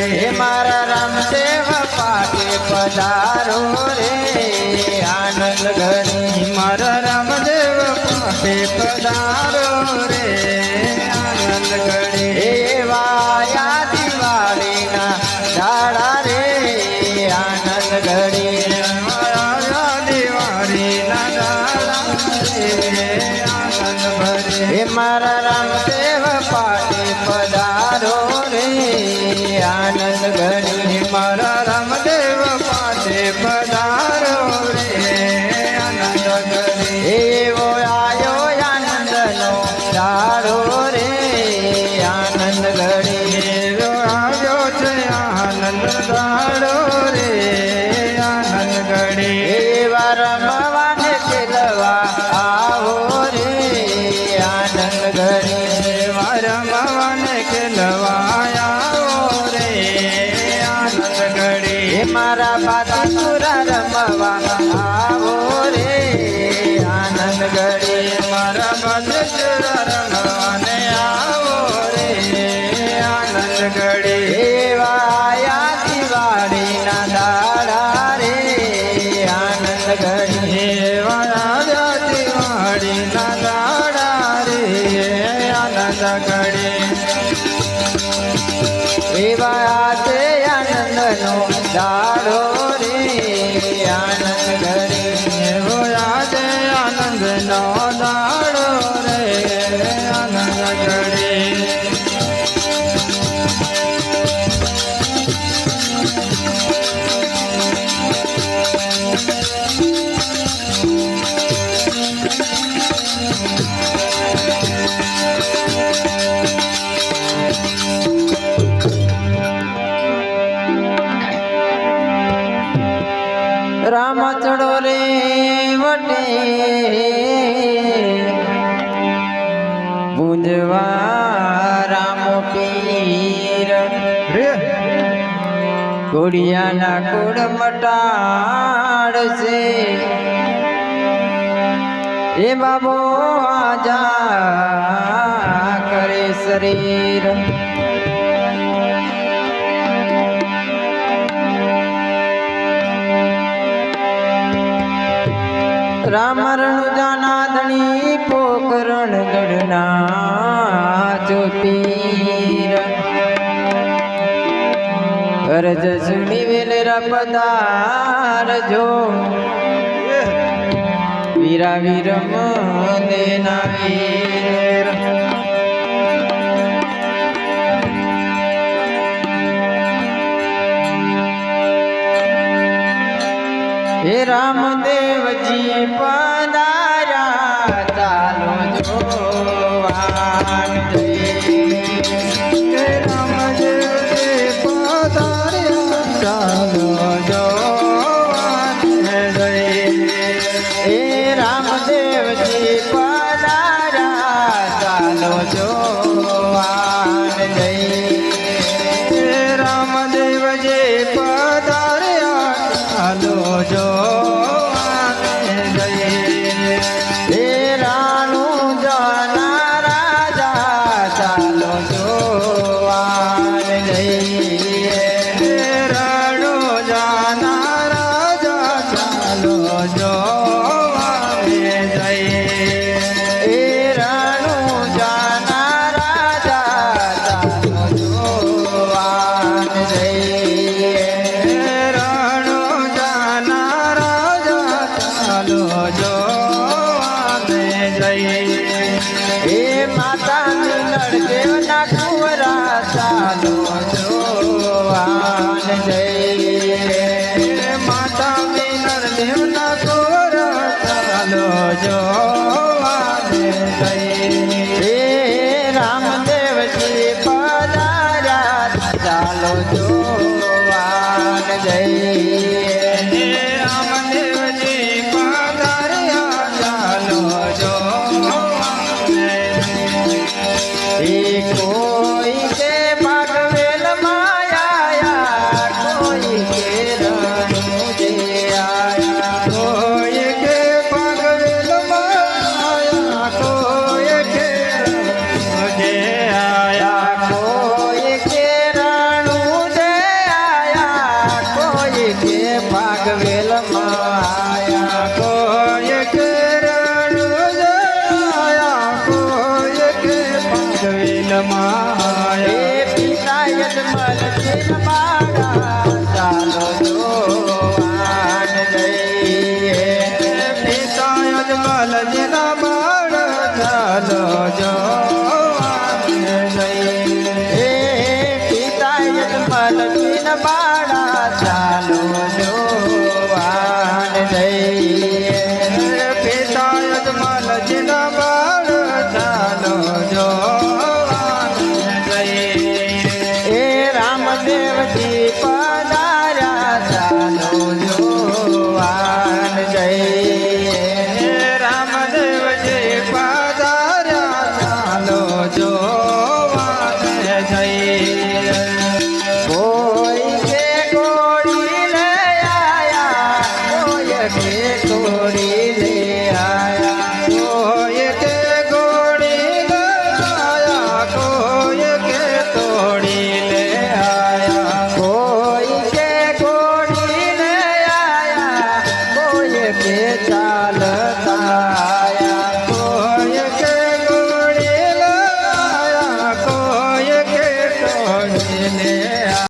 હે મારા રામદેવ પાટે પધારો રે આનંદ ઘડી મારા રામદેવ પાટે પધારો રે આનંદ ઘડી એવાયા દિવાળીના દાડા રે આનંદ ઘડી મારા દિવાળીના દાડા રે આનંદ ભરે હે મારા રામદેવ પાટે પધારો રે આનંદ ઘડી મારા રામદેવ પાટે પધારો રે આનંદ ઘડી એવો આયો આનંદનો દાડો રે આનંદ ઘડી એવો આવ્યો છે આનંદ દાડો રે આનંદ ઘડી એવા રમવાને ખેલવા આવો રે આનંદ ઘડી એવા રમવાને ખેલવાયા રે આનંદ ઘડી હે મારા બાદુરા રમવા આવો રે આનંદ ઘડી મારા બાદુરા રમવાને આવો રે આનંદ ઘડી એવાયા દિવાળીના દાડા રે આનંદ ઘડી એવા રાજા દિવાળીના દાડા રે આનંદ ઘડી એવા તે આનંદનો દાડો રે આનંદ ઘડી એવો આજે આનંદનો દાડો રે આનંદ ઘડી રામ ચડો રે વટે પૂજવા રામ પીર રે ઘોડિયાના કુળ મટાડશે એ બાબો આજા કરે શરીર રામ રણુજાના ધણી પોકરણ ગઢના ચોપીર અરજ સુણી વેલેરા પધાર જો વીરા વીરમ દેના વીર હે રામદેવજી પધાર્યા ચાલો જોવાન હે રામદેવ પધાર્યા ચાલો જોવાન હે રામદેવજી પધાર્યા ચાલો જોવાન હે રામદેવજી પધાર્યા ચાલો જોવાન હે રાણું જાના રાજા ચાલો જોવાન જઈએ રાણો જાના રાજા ચાલો જોવાન જઈએ હે રાણું જાના રાજા ચાલો જોવાન જઈએ રાણો જાના રાજા ચાલો જોવાન જઈએ હે માતાની નળદેવના કુંવરા ચાલો જોવાન જઈએ માતા વિનર દેવના કોરા ચાલો જોવાન જઈએ હે રામદેવજી પધાર્યા ચાલો જોવાન જઈએ રામદેવજી પધાર્યા ચાલો જોવાન હે કોઈ કે ભાગવેલ માયા કોઈ કે રણું જે આયા કોઈ કે પગવેલ માયા કોઈ કે જે આયા કોઈ કે રણું જે જીન બાળા ચાલો જોવાન જઈએ પિતા યજમલ જેના બાળ ચાલો જોવાને જઈએ એ પિતા યજમલ જીન બાળા ચાલો